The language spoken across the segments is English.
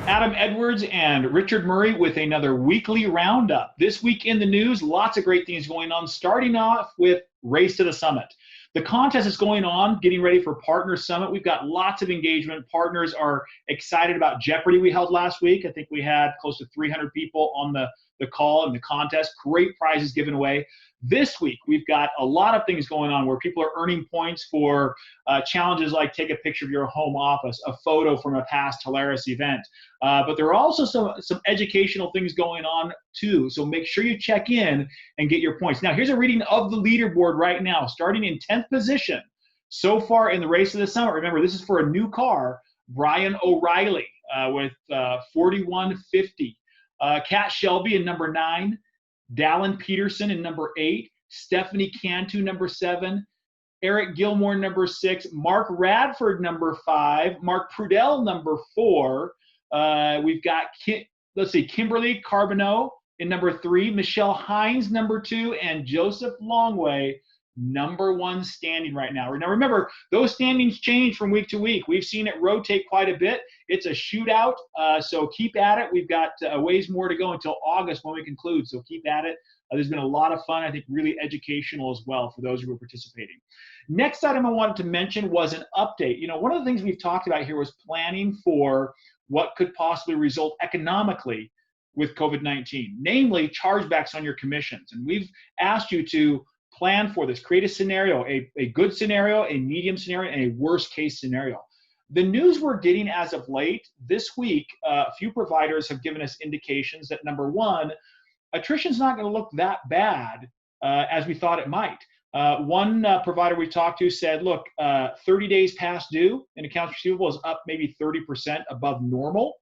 Adam Edwards and Richard Murray with another weekly roundup. This week in the news, lots of great things going on, starting off with Race to the Summit. The contest is going on, getting ready for Partner Summit. We've got lots of engagement. Partners are excited about Jeopardy we held last week. I think we had close to 300 people on the call and the contest. Great prizes given away. This week, we've got a lot of things going on where people are earning points for challenges like take a picture of your home office, a photo from a past Telarus event. But there are also some educational things going on too. So make sure you check in and get your points. Now, here's a reading of the leaderboard right now, starting in 10th position. So far in the Race of the Summit, remember, this is for a new car, Brian O'Reilly with 4150. Kat Shelby in number 9. Dallin Peterson in number 8, Stephanie Cantu number 7, Eric Gilmore number 6, Mark Radford number 5, Mark Prudell number 4. We've got Kimberly Carbonneau in number 3, Michelle Hines number 2, and Joseph Longway number 1 standing right now. Now remember, those standings change from week to week. We've seen it rotate quite a bit. It's a shootout, so keep at it. We've got ways more to go until August when we conclude, so keep at it. There's been a lot of fun, I think really educational as well for those who are participating. Next item I wanted to mention was an update. You know, one of the things we've talked about here was planning for what could possibly result economically with COVID-19, namely chargebacks on your commissions. And we've asked you to plan for this, create a scenario, a good scenario, a medium scenario, and a worst case scenario. The news we're getting as of late this week, a few providers have given us indications that number one, attrition's not going to look that bad as we thought it might. One provider we talked to said, look, 30 days past due in accounts receivable is up maybe 30% above normal,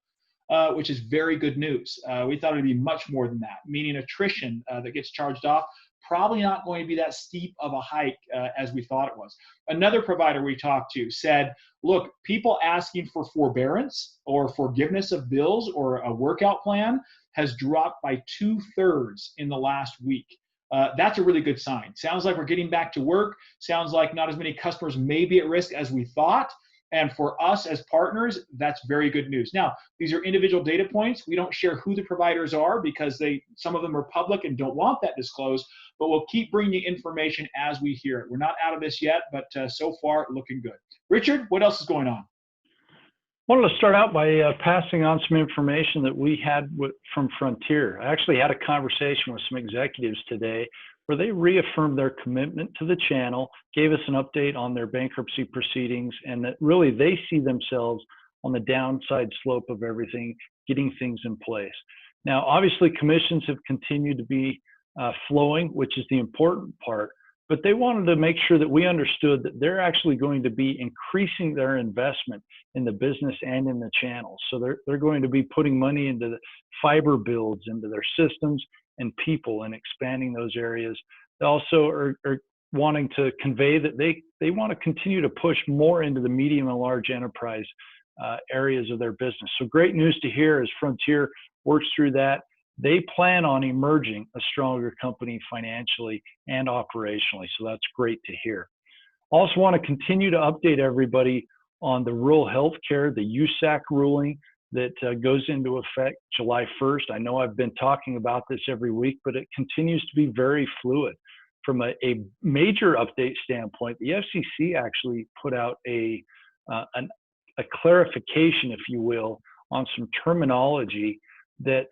which is very good news. We thought it would be much more than that, meaning attrition that gets charged off probably not going to be that steep of a hike as we thought it was. Another provider we talked to said, look, people asking for forbearance or forgiveness of bills or a workout plan has dropped by 2/3 in the last week. That's a really good sign. Sounds like we're getting back to work. Sounds like not as many customers may be at risk as we thought. And for us as partners, that's very good news. Now, these are individual data points. We don't share who the providers are because some of them are public and don't want that disclosed, but we'll keep bringing you information as we hear it. We're not out of this yet, but so far looking good. Richard, what else is going on? I wanted to start out by passing on some information that we had from Frontier. I actually had a conversation with some executives today where they reaffirmed their commitment to the channel, gave us an update on their bankruptcy proceedings, and that really they see themselves on the downside slope of everything, getting things in place. Now, obviously, commissions have continued to be flowing, which is the important part, but they wanted to make sure that we understood that they're actually going to be increasing their investment in the business and in the channels. So they're going to be putting money into the fiber builds, into their systems and people, and expanding those areas. They also are wanting to convey that they want to continue to push more into the medium and large enterprise areas of their business. So great news to hear as Frontier works through that. They plan on emerging a stronger company financially and operationally. So that's great to hear. Also want to continue to update everybody on the rural health care, the USAC ruling that goes into effect July 1st. I know I've been talking about this every week, but it continues to be very fluid. From a major update standpoint, the FCC actually put out a clarification, if you will, on some terminology that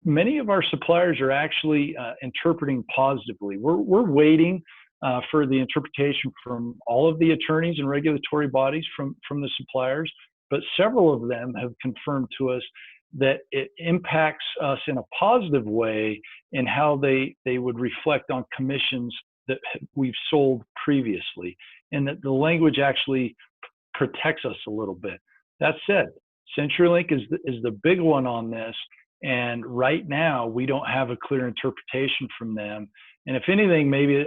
many of our suppliers are actually interpreting positively. We're waiting for the interpretation from all of the attorneys and regulatory bodies from the suppliers, but several of them have confirmed to us that it impacts us in a positive way in how they would reflect on commissions that we've sold previously, and that the language actually protects us a little bit. That said, CenturyLink is the big one on this, and right now we don't have a clear interpretation from them. And if anything, maybe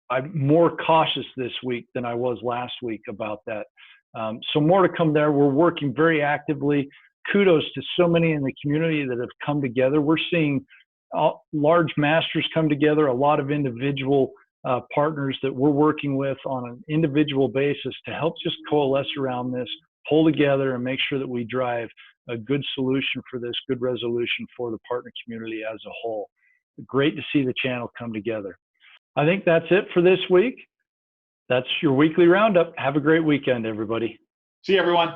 I'm more cautious this week than I was last week about that. So more to come there. We're working very actively. Kudos to so many in the community that have come together. We're seeing large masters come together, a lot of individual partners that we're working with on an individual basis to help just coalesce around this, pull together and make sure that we drive a good solution for this, good resolution for the partner community as a whole. Great to see the channel come together. I think that's it for this week. That's your weekly roundup. Have a great weekend, everybody. See you, everyone.